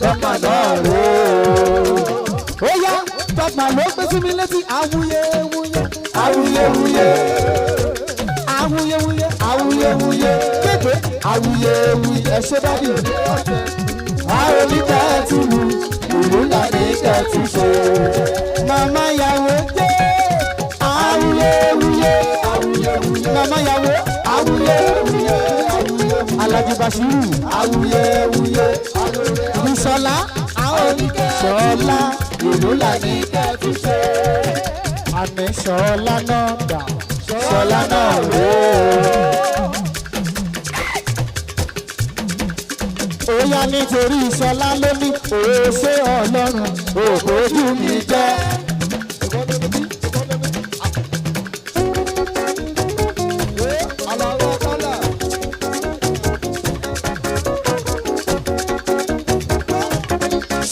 Tọ́pà náà rè é. Ó yá tọ́pà ló gbé sí mi létí awuyewuye. Awuyewuye. Awuyewuye. Awuyewuye. Kéde awuyewuye. Ẹ ṣe dábì. A ò ní kẹ́ẹ̀tì lu, ìlú ńlá ní kẹ́ẹ̀tì ṣe. Màmá yàwó dé. Awuyewuye. Awuyewuye. Màmá yàwó. Awuyewuye. Alhaji Bashiru. Awuyewuye. Ṣọlá àwọn Ṣọlá ìlú là ní kẹ́ẹ̀tì ṣe. Àmì Ṣọlá náà dà Ṣọlá náà rè é. Ó yá nítorí Ṣọlá ló ní òṣè Ọlọ́run òkòjú mi jẹ́.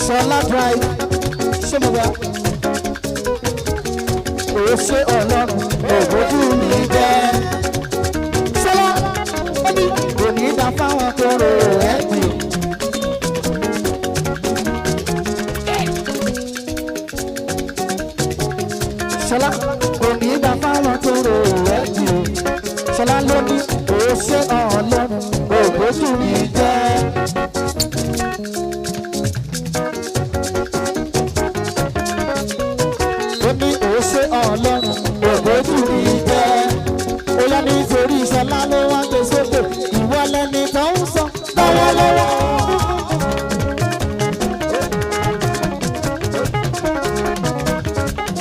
Ṣọlá drive ṣé mo wá? Òṣè Ọlọ́run òbójú mi jẹ́. Ṣọlá ó ní kò ní dá fáwọn tó rò ẹ́ jù. Ṣọlá kò ní dá fáwọn tó rò ẹ́ jù. Ṣọlá ló ní òṣè Ọlọ́run òbójú mi jẹ́. Ṣé Ọlọ́run ògbójú mi jẹ́? Ó yá nítorí Ṣọlá ló wá gbé sókè, ìwọ lẹni tó ń sọ lọ́wọ́lọ́wọ́.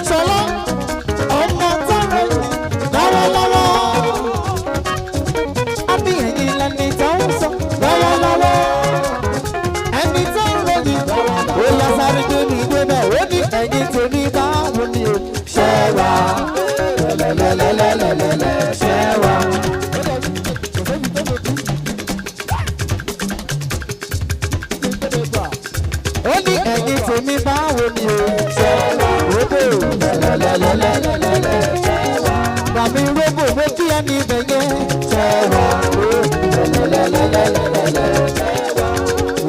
Ṣọlá ọmọ tọrọ lọ́wọ́lọ́wọ́. Á ní ẹ̀yin lẹni tó ń sọ lọ́wọ́lọ́wọ́. Ẹni tó ń ròyìn ó yá sáré gbé mi débẹ̀, ó ní ẹ̀yin tèmi báwo ni o. Ṣẹ́wà lẹ́lẹ́lẹ́lẹ́lẹ́lẹ́ ṣẹ́wà. Ó ní ẹ̀yin tèmi báwo ni o. Ṣẹ́wà róbò lẹ́lẹ́lẹ́lẹ́lẹ́ ṣẹ́wà. Bàmí róbò mo kí ẹni bẹ̀yẹ. Ṣẹ́wà lẹ́lẹ́lẹ́lẹ́lẹ́ ṣẹ́wà.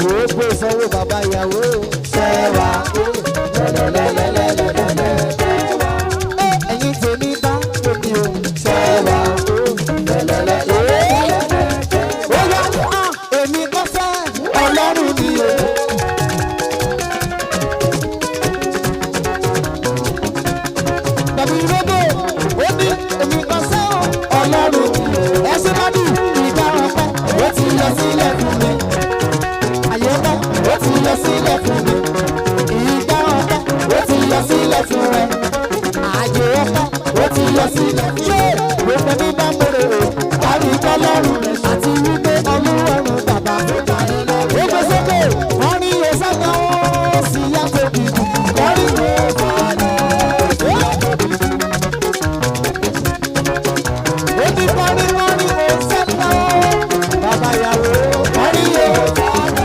Róbò sanwó bàbá ìyàwó. Ṣẹ́wà lẹ́lẹ́lẹ́lẹ́lẹ́. Sílẹ̀ fún mi, ìgbà ọ̀pẹ ó ti lọ sílẹ̀ fún rẹ̀, àjò ọ̀pẹ ó ti lọ sílẹ̀ fún rẹ̀. Gbogbo ní bá mọ̀rẹ̀ o, kárí tọ́lọ́run àti wípé Ọlọ́run bàbá. Ó gbé sókè, wọ́n ní ìyẹ̀sọ́gbà ó sì yàtọ̀ bìbì, wọ́n rí ìwé ìfọ̀ọ́nà. Ó ní kọ́rí ó sẹ́ńtà ó, bàbá ìyàwó, wọ́n rí ìwé ìfọ̀ọ́nà.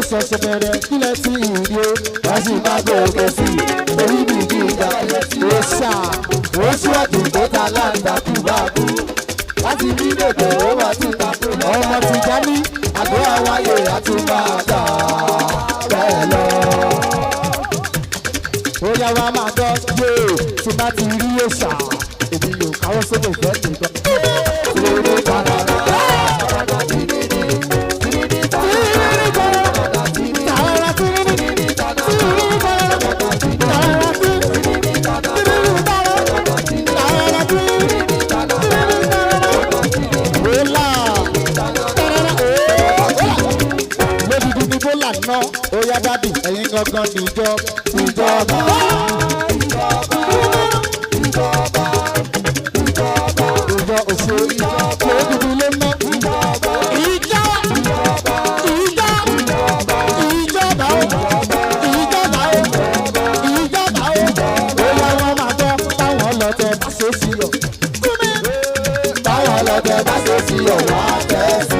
Ṣọ̀ṣẹ̀ bẹ̀rẹ̀ kílẹ̀ tí ìrì o, wá sì máa gòkè sí i, orí mi kì í ga ó ṣá, ó ṣíwájú tó ta láǹdà kú bá kú, láti bí dèkè ó wà tí ta kú lọ. Ọmọ ti já ní àgọ́ àwáyé àtúbàdà bẹ́ẹ̀ lọ. Ó yá wa máa gbọ́ yé tí bá ti rí òṣà, èmi yóò káwọ́ sókè fẹ́ nìkan. Lórí kàdàrà. Ná ó yá dádì ẹ̀yin gangan níjọ ìjọba. Ìjọ òṣè ìjọba òdìdí ló ná. Ìjọba ìjọba ìjọba ìjọba ó yá wọn máa gbọ́ táwọn ọlọ́tẹ̀ bá ṣe sí ọ. Táwọn ọlọ́tẹ̀ bá ṣe sí ọ wá tẹ̀.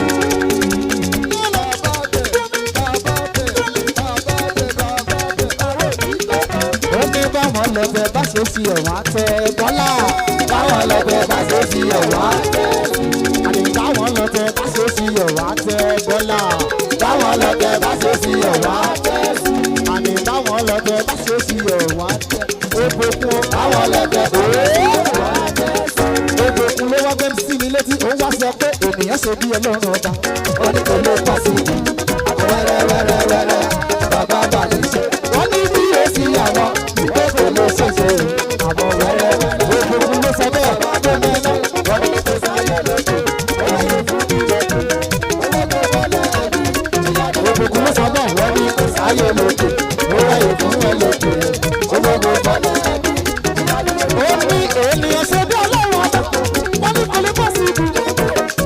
bọ́lá báwọn lọ́tẹ̀ bá ṣe sí ọ̀wá tẹ́ àní báwọn lọ́tẹ̀ bá ṣe sí ọ̀wá tẹ́ bọ́lá báwọn lọ́tẹ̀ bá ṣe sí ọ̀wá tẹ́ àní báwọn lọ́tẹ̀ bá ṣe sí ọ̀wá tẹ́ ògbókun báwọn lọ́tẹ̀ ọ̀wá tẹ́ ògbókun ló wá gbé sí mi létí ó wá sọ pé ènìyàn ṣe bí ọlọ́run ọba ó ní kò ló pa sí i wẹ́rẹ́wẹ́rẹ́wẹ́rẹ́ bàbá balẹ̀ ṣe wọ́n ní bí èsì àwọn ìwé kò ló ṣèṣe àmọ́ wẹ́rẹ́wẹ́rẹ́ ògbókun ló sọ bẹ́ẹ̀ tó mẹ́lẹ́ wọ́n ní kò sáyé lókè ògbókun ló sọ bẹ́ẹ̀ wọ́n ní kò sáyé lókè ó wáyé fún ẹ lókè ológo bọ́lá ó ní ènìyàn ṣe bí ọlọ́run ọba wọ́n ní kò lè bọ́ sí ibi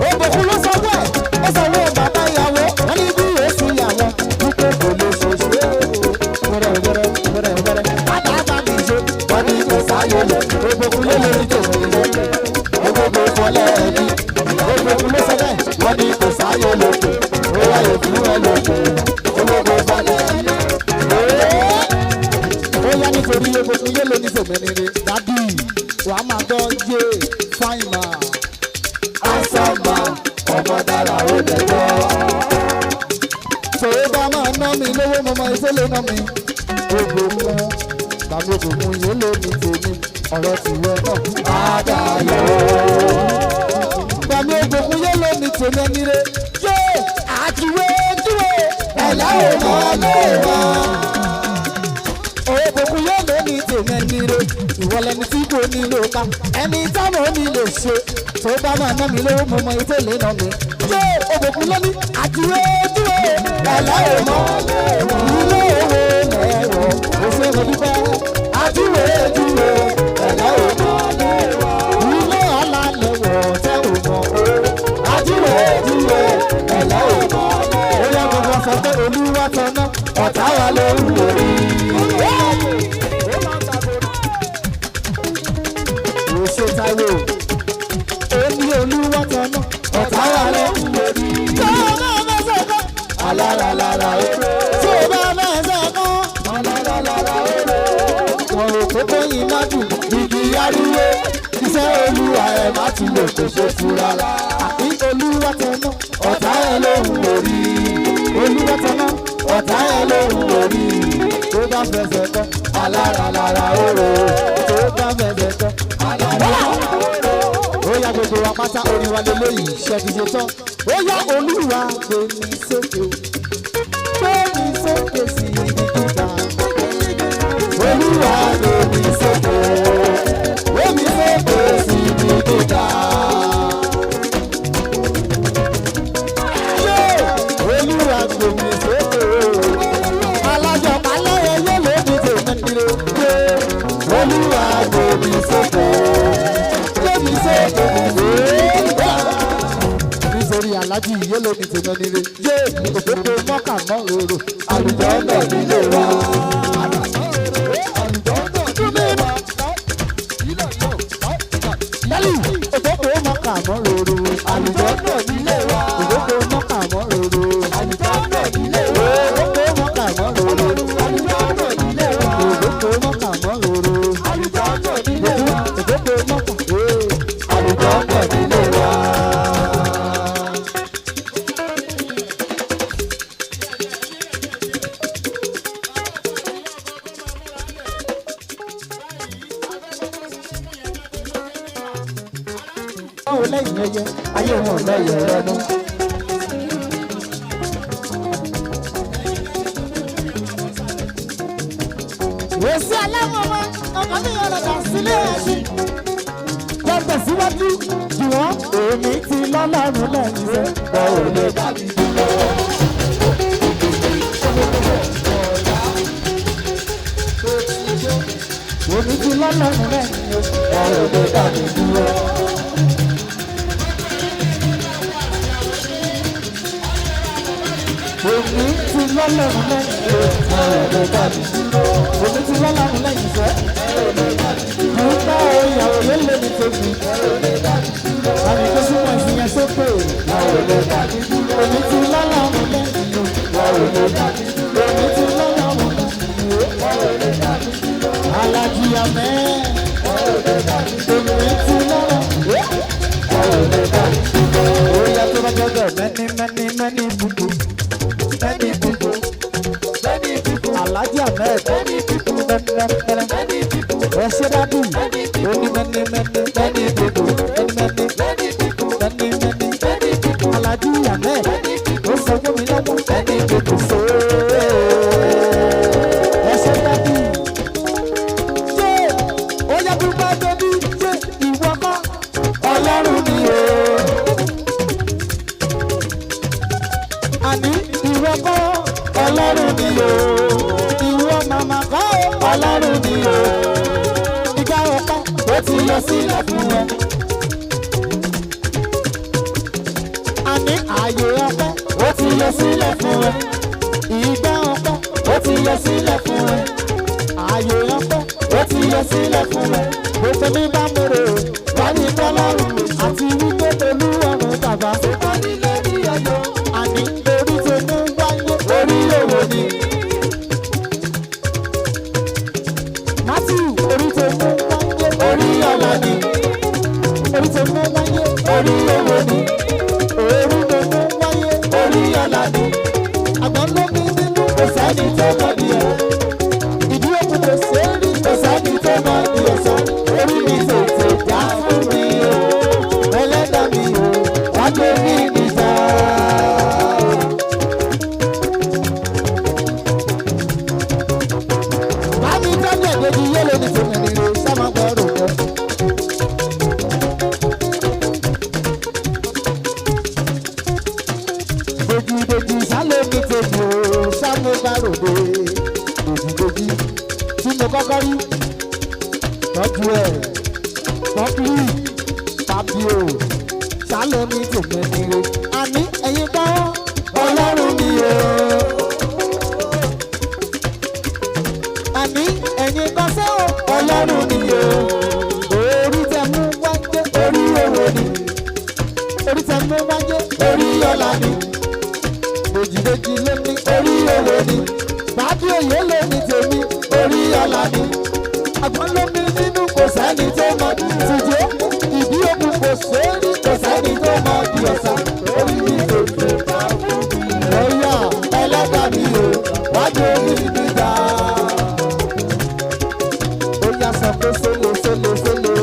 ògbókun ló sọ bẹ́ẹ̀ ó sọ wọ́n bàbá ìyàwó wọ́n ní bí èsì ìyàwó wípé kò lè ṣòṣe wẹ́rẹ́wẹ́rẹ́ àtàkà mi ṣe wọ́n ní kò sáyé lókè ògbókun ló lè tó ògbókun fọlẹ́ ẹbí ògbókun ló sọ bẹ́ẹ̀ wọ́n ní kò sáyé lókè ó wáyé fún ẹ lókè ológo fọlẹ́ ẹbí ó yá nítorí ògbókun yé lóní tòmẹ́nire dádì wàá máa gbọ́ yé fáìmà àṣàmà ọmọ dára ó dẹjọ́. tó bá máa ná mi lówó mo mọ iṣẹ́ lè ná mi ògbókun tàbí ògbókun yé lóní tèmi ọ̀rọ̀ tìwẹ́ náà àdáyọ̀. tàbí ògbókun yé lóní tèmi ẹni rẹ̀ yé àtiwé dúró ẹ̀lá ò mọ́ lé wa ògbókun yóò lé ní tèmi ẹni re ìwọ lẹni tí kò nílò ká ẹni táwọn ò ní lè ṣe tó bá máa ná mi lówó mo mọ ètò lè ná mi yé ògbókun lóní àdúró dúró ẹ̀lá ò mọ́ ilé owó lẹ́rọ òṣèré dúpẹ́ àdúró dúró ẹ̀lá ò mọ́ ilé ọ̀la lẹ́wọ̀ tẹ́ ò mọ́ àdúró dúró ẹ̀lá ò mọ́ ó yẹ gbogbo sọ pé olúwa tọ́ná ọ̀tá wa ló ń lórí. ṣe Táíwò ó ní olúwa tọ́nà ọ̀tá wa ló ń lórí. tó o bá mẹ́sẹ̀ kọ́ alárànlára èrè. tó o bá mẹ́sẹ̀ kọ́ alárànlára èrè. wọn ò tó kóyin má dùn igi ariwo iṣẹ́ olúwa ẹ̀ má tún lò kó ṣe tu rárá. àbí olúwa tọ́nà ọ̀tá ẹ̀ ló ń lórí. olúwa tọ́nà ọ̀tá ẹ̀ ló ń lórí. tó bá fẹsẹ̀ kọ́ alárànlára èrè. tó bá fẹsẹ̀ kọ́ ó yá gbogbo wa pátá orin wa lélẹ́yìí ṣe ti ṣe tán ó yá olúwa gbé mi sókè sí ibi gíga olúwa gbé mi sókè sí ibi gíga olúwa gbé mi sókè alájọ balẹ̀ ẹyẹ lóbi tèmi kiri olúwa gbé mi sókè. nítorí alájí yé lómi tèmi nílé yé òkòkò mọ́kà mọ́ òrò àlùjọ náà nílé wa. lẹ́lì òkòkò mọ́kà mọ́ òrò àlùjọ náà nílé wa. òkòkò mọ́kà mọ́ òrò àlùjọ náà nílé wa. òkòkò mọ́kà mọ́ òrò àlùjọ náà nílé wa. òkòkò mọ́kà mọ́ òrò àlùjọ náà nílé wa. òkòkò mọ́kà àlùjọ náà nílé wa. báwo lẹ́yìn ẹyẹ ayé wọn lẹ́yìn rẹ mú. èsì aláwọ̀ wa ọkàn mi yọ̀rọ̀ dà sílé ẹ̀sìn. wọ́n tẹ̀síwájú jùwọ́n èmi ti lọ́lọ́run lẹ́yìn rẹ̀ bọ́ ò lè dàbí dúró. èmi ti lọ́lọ́run lẹ́yìn rẹ̀ bọ́ ò lè dàbí dúró. èmi ti lọ́lọ́run lẹ́yìn rẹ̀ bọ́ ò lè dàbí dúró. èmi ti lọ́lọ́run lẹ́yìn rẹ̀ mo ń bá ìyàwó lélẹ̀ ní tèmi. àmì tó súnmọ́ ìsìnyẹn sókè. èmi ti lọ́lọ́run lẹ́yìn rẹ̀. èmi ti lọ́lọ́run lẹ́yìn rẹ̀. alájí amẹ́. people, many people, many people. Alhaji Ahmed, many people, many people. Ẹ̀ṣẹ̀dábì, only many people, many people, many people. Alhaji Ahmed, ó sọ fún mi lọ́wọ́, many people so. Ẹ̀ṣẹ̀dábì, ṣé ó yẹ kí n bá débi ṣé ìwọ kọ́ Ọlọ́run ni o. Àní ìwọ kọ́ Ọlọ́run ni o. Ìwọ màmá kọ́ Ọlọ́run ni o. Ìgbà ọ̀pọ̀ ó ti yọ sílẹ̀ fún ẹ. Àní ààyè ọ̀pọ̀ ó ti yọ sílẹ̀ fún ẹ. Ìgbà ọ̀pọ̀ ó ti yọ sílẹ̀ fún ẹ. Ààyè ọ̀pọ̀ ó ti yọ sílẹ̀ fún ẹ. Gbèsè mi bá mèrè o, wọ́n ní Ọlọ́run àti wípé Olúwarun bàbá. Ó bá nílé ní ayọ̀. Àní orí tó mú wáyé orí òwò ni. Matthew orí tó mú wáyé orí ọ̀la ni. Orí tó mú wáyé orí òwò ni. Orí tó mú wáyé orí ọ̀la ni. Àgbọ̀n ló bí nínú kò sẹ́ni tó mọ̀ ní ẹ̀. Ìdí òkú kò sẹ́ni kò sẹ́ni tó mọ̀ ní ọ̀sán. Orí mi tètè já fún mi o. Ẹlẹ́dàá mi o, wá gbé mi níjà. Màmí tẹ́lẹ̀ lójú yẹ́lò ní tèmi nílé sábà gbọ́rọ̀ lọ. Dèjì sálẹ̀ mi tèmi o, sábà gbọ́rọ̀ dé. Dèjì tí mo kọ́kọ́ rí tọ́jú ẹ̀ tọ́jú tàbí o sálẹ̀ mi tèmi nílé. Àní ẹ̀yin kọ́ Ọlọ́run ni o. Àní ẹ̀yin kan ṣé o Ọlọ́run ni o. Orí tẹ mú wáyé orí òwò ni. Orí tẹ mú wáyé orí ọ̀la ni. Dèjì ló ní orí òwò ni. Bàbí òye ló ní tèmi orí ọ̀la ni. Àgbọ̀n ló bí nínú kò sẹ́ni tó mọ̀ ní ìtìjẹ́. Ìdí òkú kò sórí kò sẹ́ni tó mọ̀ ní ọ̀sán. Orí mi kò tó bá fún mi. Ẹ̀yà ẹlẹ́dàá mi o, wájú orí mi dá. Ó yá sọ pé sólò sólò sólò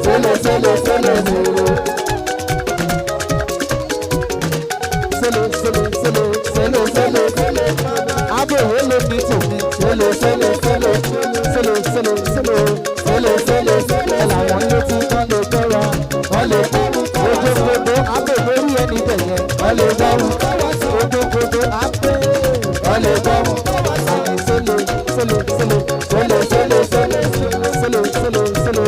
sólò sólò sólò sólò. Sólò sólò sólò sólò sólò sólò. Abòwé ló ní tòmí. Sólò sólò sólò sólò sólò sólò sólò sólò sólò. Ẹ làwọn ilé tí wọ́n lè tọrọ, wọ́n lè tọrọ. Ojogodo abè lórí ẹni bẹ̀yẹn, wọ́n lè tọrọ. Ojogodo abè, wọ́n lè tọrọ. Àní sólò sólò sólò sólò sólò sólò sólò sólò sólò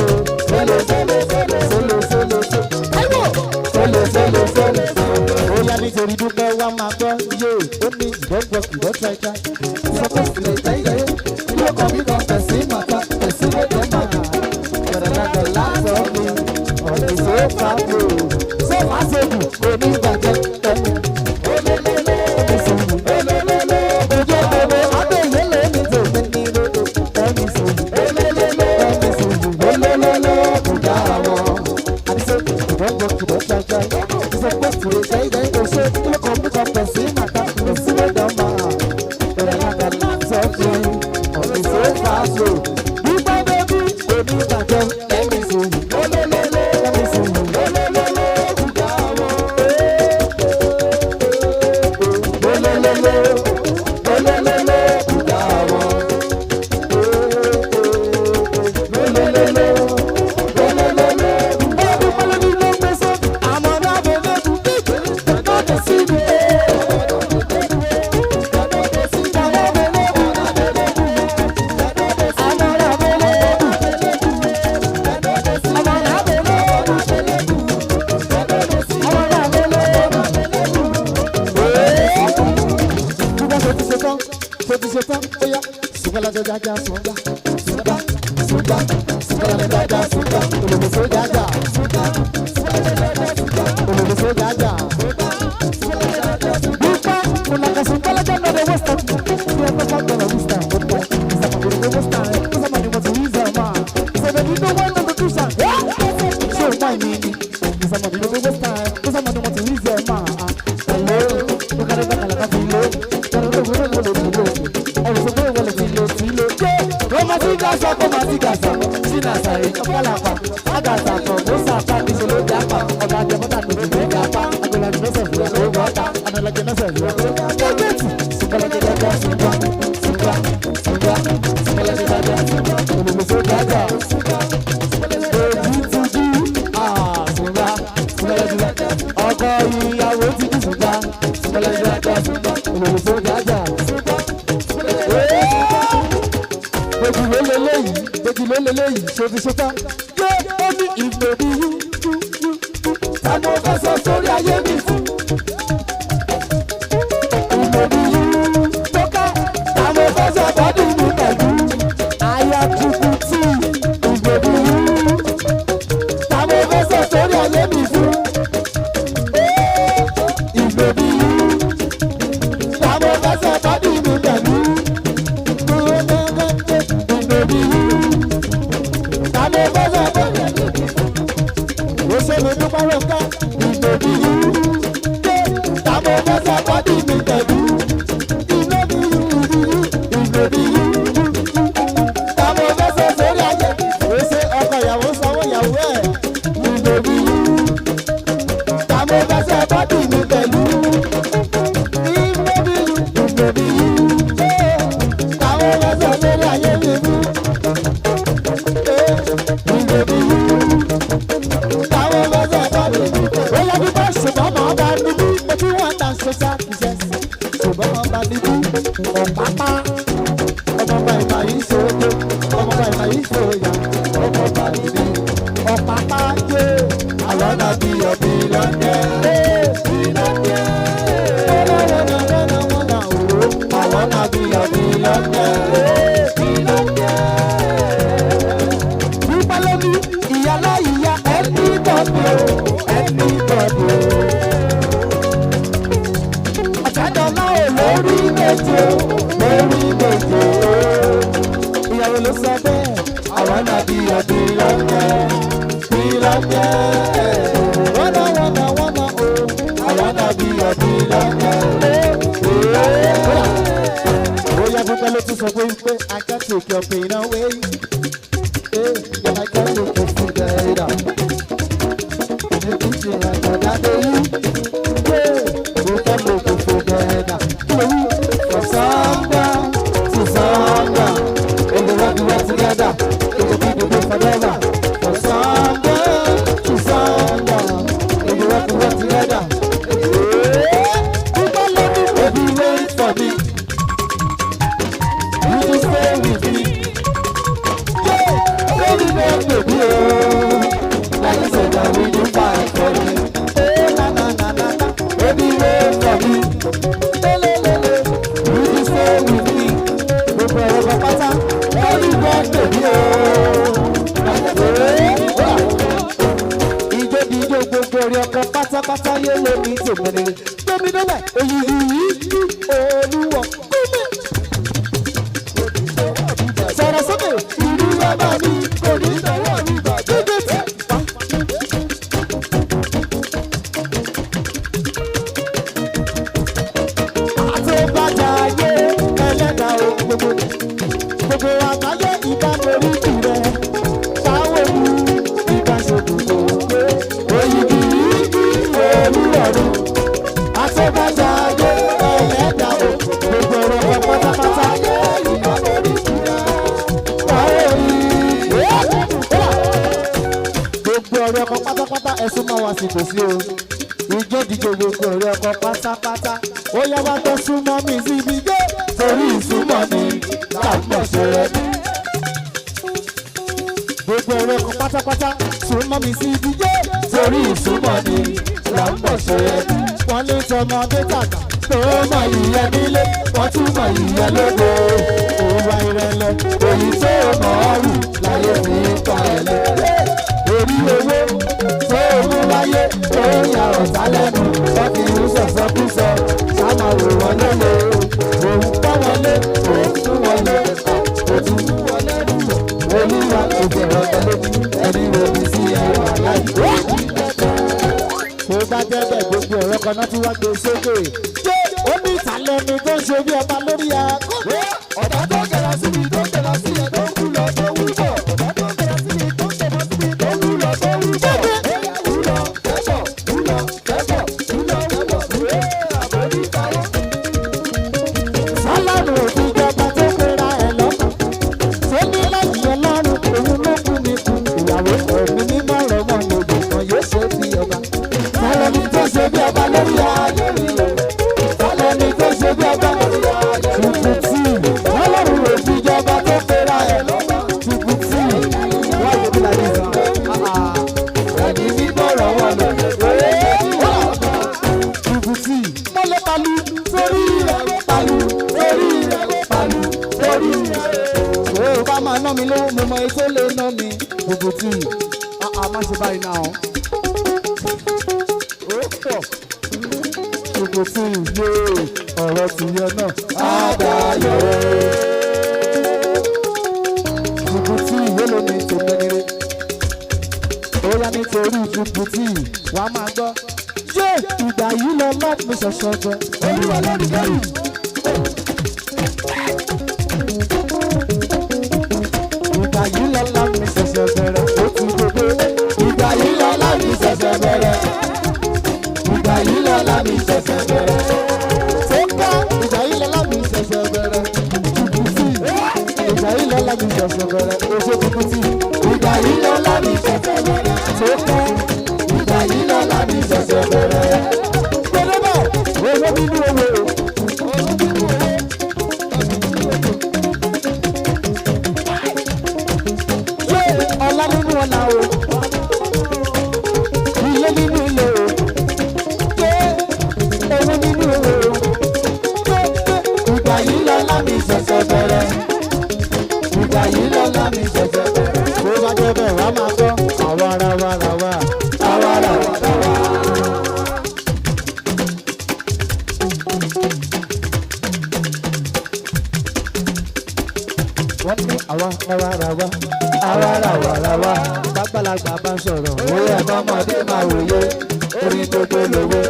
sólò sólò sólò sólò sólò. Aiwo sólò sólò sólò. Ó yá nítorí dúpẹ́ wá máa gbọ́ yé ó ní ìdọ́gbọ́ ìdọ́tra ẹja. Ìsọpọ̀ sílẹ̀ jẹ́ ìyẹ́ ilé ọkọ̀ mi kan tẹ̀sí màtá tẹ̀sí lẹ́jẹ̀ máa. Gbẹ̀dẹ̀dẹ̀ lásán mi ọ̀nì sófà bò. Sófà sóbù kò ní ìbàjẹ́ tẹ̀mí. Olólóló oníṣòwò olólóló ojú ọ̀gbọ̀n abẹ́yẹ lóní tòmí ní lódò tẹ̀mí sòwò. Olólóló oníṣòwò olólóló kò dá àwọn. Àdìsókè ìdọ́gbọ́ ìdọ́tra ẹja. Ìsọpọ̀ sílẹ̀ jẹ́ ìyẹ́ oṣù ilé ọkọ̀ mi kan tẹ̀sí màtá tẹ̀sí lẹ́jẹ̀ máa. Gbẹ̀dẹ̀dẹ̀ lásán mi ọ̀nì sófà bò. Dúpẹ́ bébí kò ní ìbàjẹ́ tẹ̀mí sòwò. Olólóló tẹ̀mí sòwò. Olólóló kò dá àwọn. Olólóló olólóló kò dá àwọn. Olólóló olólóló. Ọdún pẹ̀lú ló ń gbèsè. Àmọ́ náà bẹ̀ lẹ́kùn bíbí. Lọ́dọ̀ sí mi. Sugala jaja suga, suga, suga, sugala jaja suga, olomo so jaja, suga, sugala jaja suga, olomo so jaja, suga, sugala jaja suga. Buka, una casugala jaja de western, we are not gonna western, but some of the western, some of the what's reason ma. So that you don't want to do something. So my meaning, some of the western, some of the what's reason ma. Hello, look at Sùgbọ́lẹ́jẹ lẹ́sẹ̀ yọ. Sùgbọ́lẹ́jẹ lẹ́sẹ̀ sùgbọ́. Sùgbọ́lẹ́jẹ lẹ́sẹ̀ sùgbọ́. Olùmọ̀sọ́ dájà. Èyí ti jí. Sùgbọ́lẹ́jẹ lẹ́sẹ̀. Ọkọ ìyàwó ti jí sùgbọ́. Sùgbọ́lẹ́jẹ lẹ́sẹ̀ sùgbọ́. Olùmọ̀sọ́ dájà. Bèjì ló lélẹ́yìí, ṣòfi ṣetán. Gbé omi ìgbòdì yú. Tàbí ọkọ̀ sọ sórí ayé mi fún. Ìgbòdì yú tó ká. Tàbí ọkọ̀ sọ bọ́dì mi pẹ̀lú. Àyà tuntun tí ìgbòdì yú. Tàbí ọkọ̀ sọ sórí ayé mi fún. Ìgbòdì yú. Tàbí ọkọ̀ sọ bọ́dì mi pẹ̀lú. Mo dúpẹ́ lọ́kàn ìgbòdì yìí dé tàbí ọgbẹ́sẹ̀ bọ́dì mi tẹ̀lú ìgbòdì yìí tàbí ọgbẹ́sẹ̀ sórí ayé ó ṣe ọkọ ìyàwó sanwó ìyàwó ẹ̀ ìgbòdì yìí tàbí ọgbẹ́sẹ̀ bọ́dì mi tẹ̀lú ìgbòdì yìí tàbí ọgbẹ́sẹ̀ sórí ayé mi mú ìgbòdì yìí. Ṣùgbọ́n máa bá níbí, mo ti wọ́n dà ṣoṣà kìsẹ́sì. Ṣùgbọ́n máa bá níbí, ọ̀pápá. Ọmọọba ìgbà yìí ṣòro, ọmọọba ìgbà yìí ṣòro yá. Ọmọọba níbí, ọ̀pápá yé. Àwọn nàbí ọ̀bí lọ́dẹ̀. Àwọn nàbí ọ̀bí lọ́dẹ̀. Bíbá lómi, ìyálà ìyá ẹni bọ̀dọ̀. Ọ̀tẹ́dọ̀lá ò lórí méje. Ìyàwó ló sọ bẹ́ẹ̀. Àwọn náà bí ọdún lọ́jẹ́. Wọ́n náà o. Àwọn náà bí ọdún lọ́jẹ́. Bóyá pípẹ́ ló tún sọ pé I can't take your pain away. I can't take your food either. From sundown to sundown, when the rock we work together, it will be the good forever. From sundown to sundown, when the rock we work together, people love me, baby, wait for me. You just stay with me. Baby, baby, oh, like you said, I will do fine for you. Baby, wait for me. You just stay with me. Gbogbo ọ̀rọ̀ pátá, baby, wait for me. Ìjó gbogbo orí ọkọ̀ pátápátá yé lómi tèmẹ́rẹ́. Gbẹ́mi dọ́là, èyí yìí olúwọ̀ kúmẹ̀. Sọ̀rọ̀ sókè, ìlú bàbá mi kò ní sọ̀rọ̀ mi bàjẹ́ tí. Àtẹ̀bàjáyé ẹlẹ́dàá o gbogbo àgbáyé ìbámorí rẹ̀ ṣáwòrú ìbáṣepọ̀ pé òyìnbí olúwọ̀run. Àtẹ̀bàjáyé ẹlẹ́dàá o gbogbo ọ̀rọ̀ pátápátá ìbámorí rẹ̀ ṣáwòrú. Gbogbo ọ̀rọ̀ ọkọ̀ pátápátá ẹ̀sùn máa wá sí tòsí o. Ìjó díje gbogbo ọ̀rọ̀ ọkọ̀ pátápátá. Ó yá wá tó súnmọ́ mi síbi dé. Torí ìsúnmọ́ mi lápò ṣẹlẹ̀ ní. Gbogbo ọ̀rọ̀ ọkọ̀ pátápátá súnmọ́ mi síbi dé. Torí ìsúnmọ́ mi lápò ṣẹlẹ̀ ní. Wọ́n lé tọmọdé tàgbà tó mọ ìyẹn nílé. Wọ́n tún mọ ìyẹn lógo. Òwà ìrẹ̀lẹ̀ èyí tó mọ̀ ọ́ rù láyé fi ń tọ́ ẹ lé. Orí owó tó mú láyé tó yà ọ̀tá lẹ́nu. Wọ́n kì í sọ̀sọ́ kú sọ. Sáma wò wọ́n lóye. Òun pọ́ wọlé, òun tún wọlé. Òtún tún wọlé rú. Olúwa kò bẹ̀rẹ̀ ẹlẹ́bí. Ẹni ròbí sí ẹ̀rọ aláìsí. Tó bá jẹ́ bẹ́ẹ̀ gbogbo ọ̀rọ̀ kan náà tí wọ́n gbé sókè. Ó ní ìsàlẹ̀ mi tó ń ṣe bí ọba lórí akọ́dé. Ọ̀dà tó kẹ̀lá síbi tó kẹ̀lá sí ẹ̀ tó ń kú lọ tó wú bọ̀. Ọ̀dà tó kẹ̀lá síbi tó kẹ̀lá síbi tó ń kú lọ tó wú bọ̀. Wúlọ kẹ́bọ̀ wúlọ kẹ́bọ̀ wúlọ kẹ́bọ̀ wúlọ àbórí palu sórí rẹ̀ palu sórí rẹ̀ palu sórí rẹ̀. o bá máa ná mi lówó mo mọ ètò lè ná mi gbogbo tí a má ṣe báyìí náà. ó pọ̀ gbogbo tí yóò ọ̀rọ̀ tìyẹ náà á dayọ̀. gbogbo tí ìwé ló ní tòmìnire ó yá nítorí gbogbo tí wà á máa gbọ́. ṣé ìgbà yìí lọ láti mi ṣẹ̀ṣẹ̀ gbẹ. olúwa lórí kẹ́rù. ìgbà yìí lọ láti mi ṣẹ̀ṣẹ̀ bẹ̀rẹ̀ ó ti gbogbo. ìgbà yìí lọ láti mi ṣẹ̀ṣẹ̀ bẹ̀rẹ̀. ìgbà yìí lọ láti mi ṣẹ̀ṣẹ̀ bẹ̀rẹ̀. tó ká ìgbà yìí lọ láti mi ṣẹ̀ṣẹ̀ bẹ̀rẹ̀. ìgbà yìí lọ láti mi ṣẹ̀ṣẹ̀ bẹ̀rẹ̀. ó ṣe gbogbo tí. ìgbà yìí lọ láti mi ṣẹ̀ṣẹ̀ bẹ̀rẹ̀. tó ká ìgbà yìí lọ láti mi ṣẹ̀ṣẹ̀ bẹ̀rẹ̀. gbẹdẹ bá owó nínú owó. ọlá nínú ọlá o ilé nínú ilé o owó nínú owó o ìgbà yìí lọ́lá mi ṣẹ̀ṣẹ̀ bẹ̀rẹ̀ ìgbà yìí lọ́lá mi ṣẹ̀ṣẹ̀ bẹ̀rẹ̀. bó bá jẹ́ bẹ́ẹ̀ wá máa gbọ́ àwa ara wa ra wa àwa ara wa ra wa. wọ́n ní àwa ara ra wa àwa ara wa ra wa bàgbàlagbà bá sọ̀rọ̀ òye ọmọdé máa wòye orin gbogbo lówó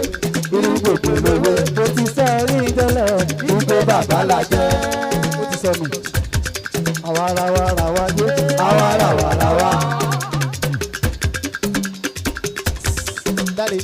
irú gbogbo lówó. mo ti sọ orí tẹ́lẹ̀ wípé bàbá la jẹ́. ó ti sọ mi àwa ara wa ra wa yé àwa ara wa ra wa. Daddy.